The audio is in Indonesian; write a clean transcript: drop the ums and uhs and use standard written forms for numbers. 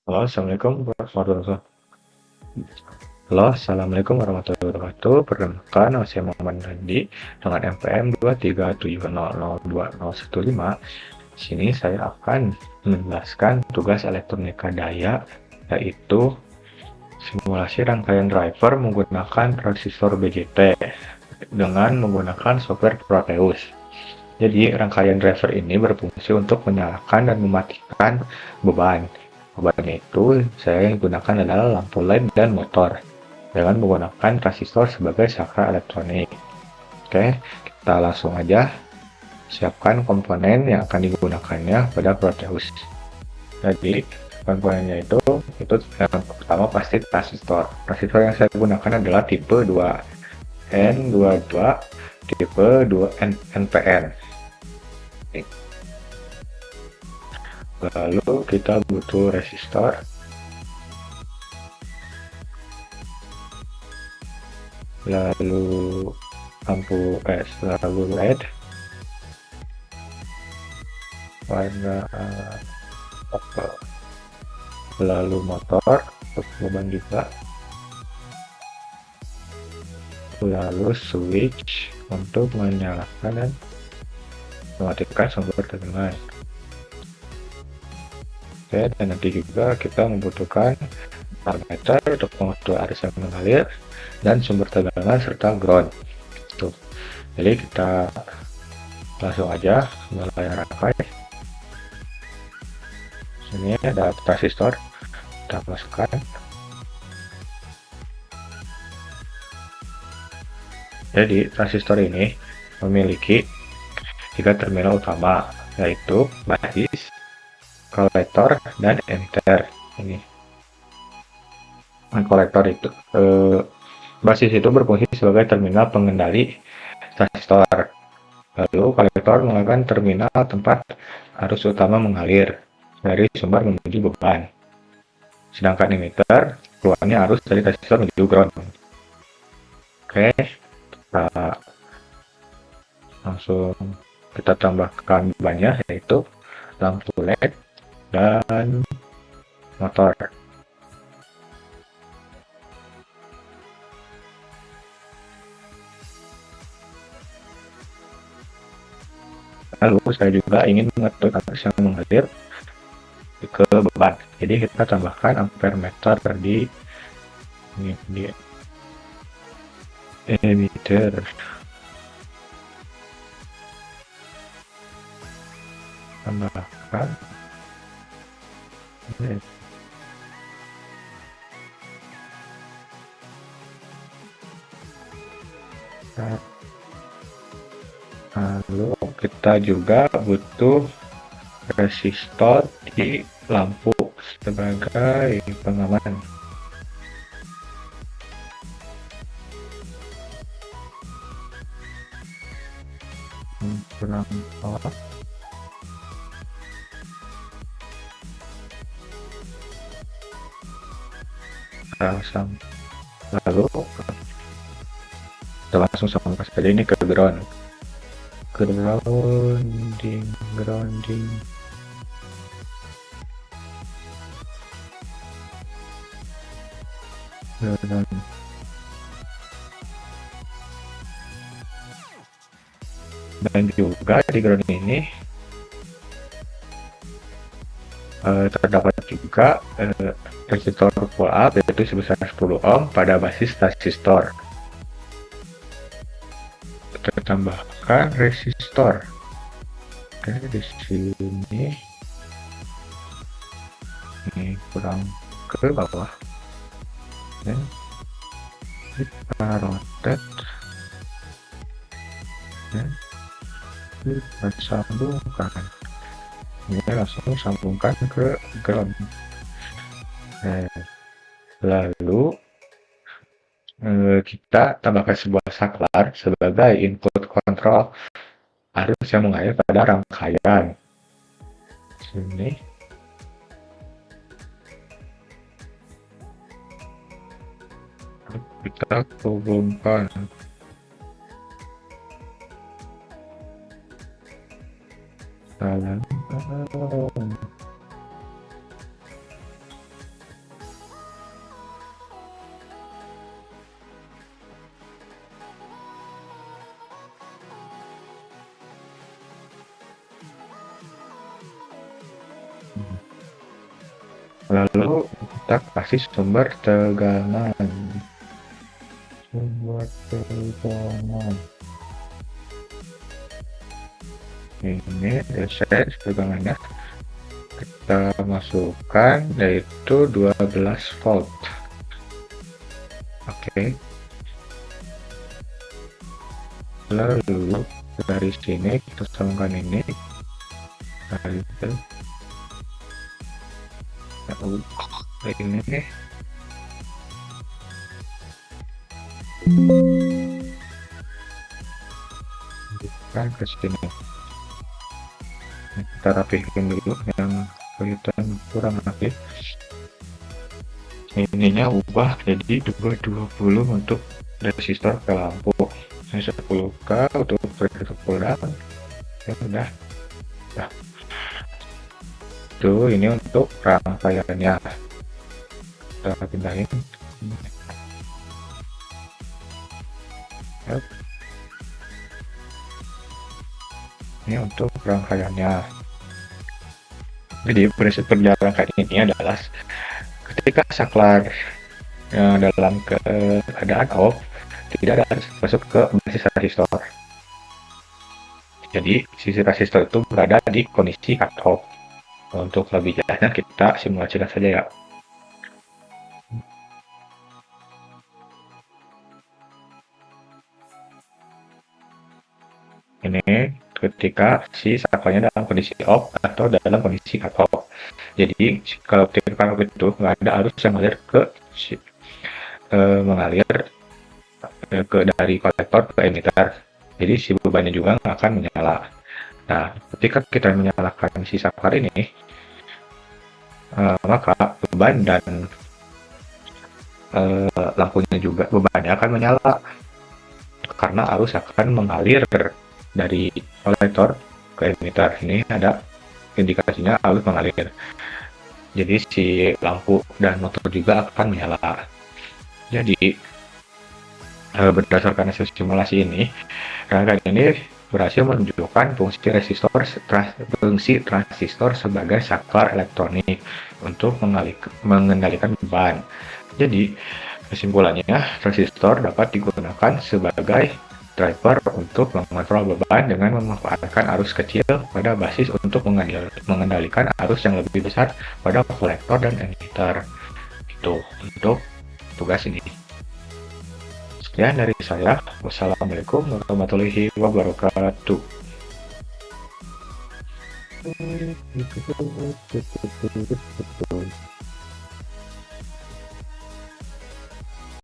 Halo, Assalamualaikum warahmatullahi wabarakatuh. Perkenalkan, nama saya Muhammad Randi dengan NPM 237002015. Di sini saya akan menjelaskan tugas elektronika daya, yaitu simulasi rangkaian driver menggunakan transistor BJT dengan menggunakan software Proteus. Jadi, rangkaian driver ini berfungsi untuk menyalakan dan mematikan beban. Bebannya itu saya yang gunakan adalah lampu LED dan motor dengan menggunakan transistor sebagai saklar elektronik. Oke, kita langsung aja siapkan komponen yang akan digunakannya pada Proteus. Jadi, komponennya itu yang pertama pasti transistor. Transistor yang saya gunakan adalah tipe 2N22 tipe 2N NPN. Lalu kita butuh resistor, lalu lalu LED warna purple, lalu motor untuk beban juga, lalu switch untuk menyalakan dan mematikan sumber tegangan. Oke, dan nanti juga kita membutuhkan parameter untuk mengatur arus yang mengalir dan sumber tegangan serta ground. Tuh. Jadi kita langsung aja mulai rangkai. Sini ada transistor, kita masukkan. Jadi transistor ini memiliki 3 terminal utama, yaitu basis, kolektor, dan emitter. Ini kolektor itu basis itu berfungsi sebagai terminal pengendali transistor. Lalu kolektor merupakan terminal tempat arus utama mengalir dari sumber menuju beban. Sedangkan emitter keluarnya arus dari transistor menuju ground. Oke, kita langsung kita tambahkan bebannya, yaitu lampu LED dan motor. Lalu saya juga ingin mengatur arus yang mengalir ke beban. Jadi kita tambahkan ampere meter di emitter. Tambahkan lalu kita juga butuh resistor di lampu sebagai pengaman. Kurang pasang. Lalu kita langsung sambungkan saja ini ke grounding. Dan juga di ground ini terdapat juga resistor pull up, yaitu sebesar 10 ohm pada basis transistor. Kita tambahkan resistor. Oke, di sini ini kurang ke bawah. Dan kita rotate dan kita sambungkan. Ini langsung sambungkan ke ground. Lalu kita tambahkan sebuah saklar sebagai input kontrol arus yang mengalir pada rangkaian. Sini kita hubungkan. Lalu kita kasih sumber tegangan. Ini reset tegangannya kita masukkan, yaitu 12 volt. Oke. Lalu dari sini kita sambungkan ini dari ini bukan ke sini. Kita rapihin dulu yang kelihatan kurang rapi. Ininya ubah jadi 220 untuk resistor ke lampu, ini 10k untuk resistor pull down. Ya udah. Nah, tuh ini untuk rangkaiannya kita pindahin. Yep. Ini untuk rangkaiannya. Jadi prinsip kerja rangkaian ini adalah ketika saklar dalam keadaan off, tidak ada masuk ke basis resistor. Jadi sisi resistor itu berada di kondisi cut off. Untuk lebih jelasnya kita simulasikan saja ya. Ini ketika si saklarnya dalam kondisi off atau dalam kondisi cut off. Jadi kalau ketika itu nggak ada arus yang mengalir ke dari kolektor ke emitter. Jadi si bebannya juga nggak akan menyala. Nah, ketika kita menyalakan si saklar ini, maka beban dan lampunya juga bebannya akan menyala karena arus akan mengalir dari kolektor ke emitter. Ini ada indikasinya arus mengalir. Jadi si lampu dan motor juga akan menyala. Jadi berdasarkan hasil simulasi ini, rangkaian ini berhasil menunjukkan fungsi transistor sebagai saklar elektronik untuk mengendalikan beban. Jadi kesimpulannya, transistor dapat digunakan sebagai driver untuk mengontrol beban dengan memanfaatkan arus kecil pada basis untuk mengendalikan arus yang lebih besar pada kolektor dan emitter. Itu untuk tugas ini. Sekian dari saya. Wassalamualaikum warahmatullahi wabarakatuh.